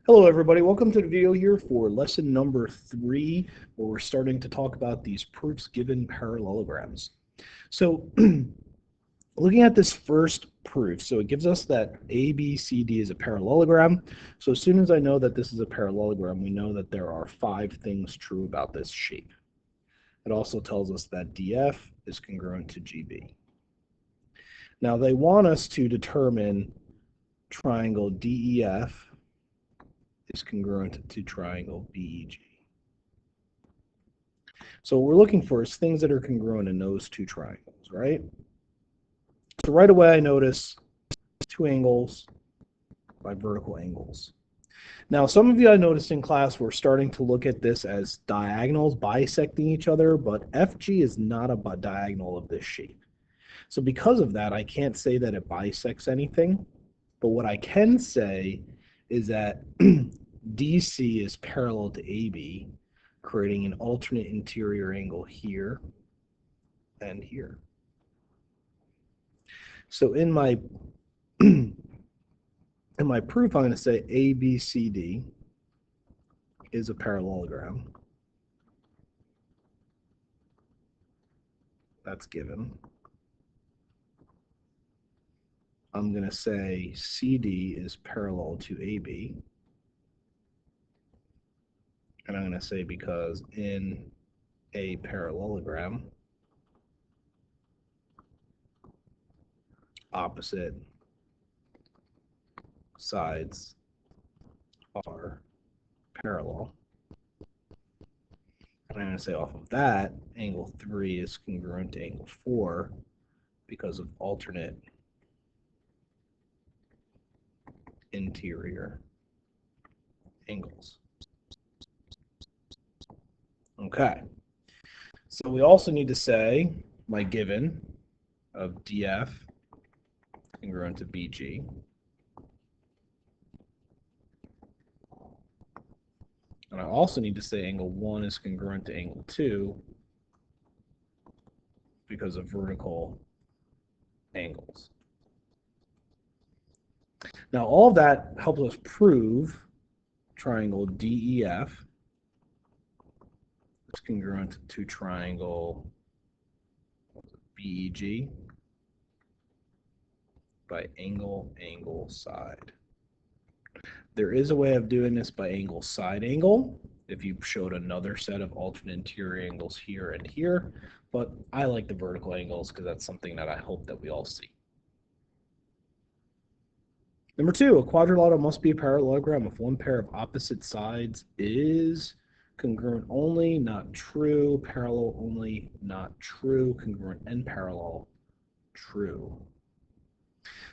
Hello everybody, welcome to the video here for lesson number 3, where we're starting to talk about these proofs given parallelograms. So looking at this first proof, so it gives us that ABCD is a parallelogram. So as soon as I know that this is a parallelogram, we know that there are 5 things true about this shape. It also tells us that DF is congruent to GB. Now they want us to determine triangle DEF is congruent to triangle BEG. So what we're looking for is things that are congruent in those two triangles, right? So right away I notice 2 angles by vertical angles. Now some of you I noticed in class were starting to look at this as diagonals bisecting each other, but FG is not a diagonal of this shape. So because of that, I can't say that it bisects anything, but what I can say is that DC is parallel to AB, creating an alternate interior angle here and here. So in my proof, I'm going to say ABCD is a parallelogram. That's given. I'm going to say CD is parallel to AB. And I'm going to say because in a parallelogram, opposite sides are parallel. And I'm going to say off of that, angle 3 is congruent to angle 4 because of alternate interior angles. Okay. So we also need to say my given of DF congruent to BG. And I also need to say angle 1 is congruent to angle 2 because of vertical angles. Now all of that helps us prove triangle DEF is congruent to triangle BEG by angle, angle, side. There is a way of doing this by angle, side, angle, if you showed another set of alternate interior angles here and here, but I like the vertical angles because that's something that I hope that we all see. Number 2, a quadrilateral must be a parallelogram if one pair of opposite sides is congruent only, not true, parallel only, not true, congruent and parallel, true.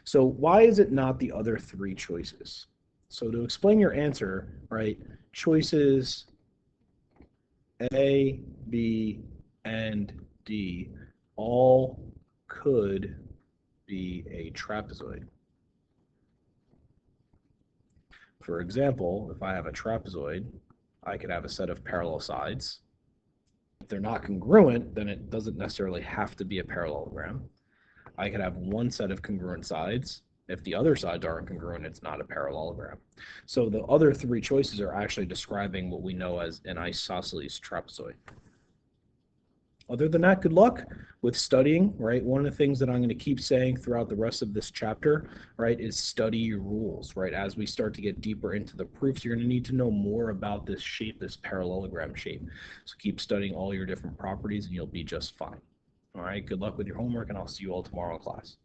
So why is it not the other 3 choices? So to explain your answer, right, choices A, B, and D all could be a trapezoid. For example, if I have a trapezoid, I could have a set of parallel sides. If they're not congruent, then it doesn't necessarily have to be a parallelogram. I could have one set of congruent sides. If the other sides aren't congruent, it's not a parallelogram. So the other 3 choices are actually describing what we know as an isosceles trapezoid. Other than that, good luck with studying, right? One of the things that I'm going to keep saying throughout the rest of this chapter, right, is study your rules, right? As we start to get deeper into the proofs, you're going to need to know more about this shape, this parallelogram shape. So keep studying all your different properties and you'll be just fine. All right, good luck with your homework, and I'll see you all tomorrow in class.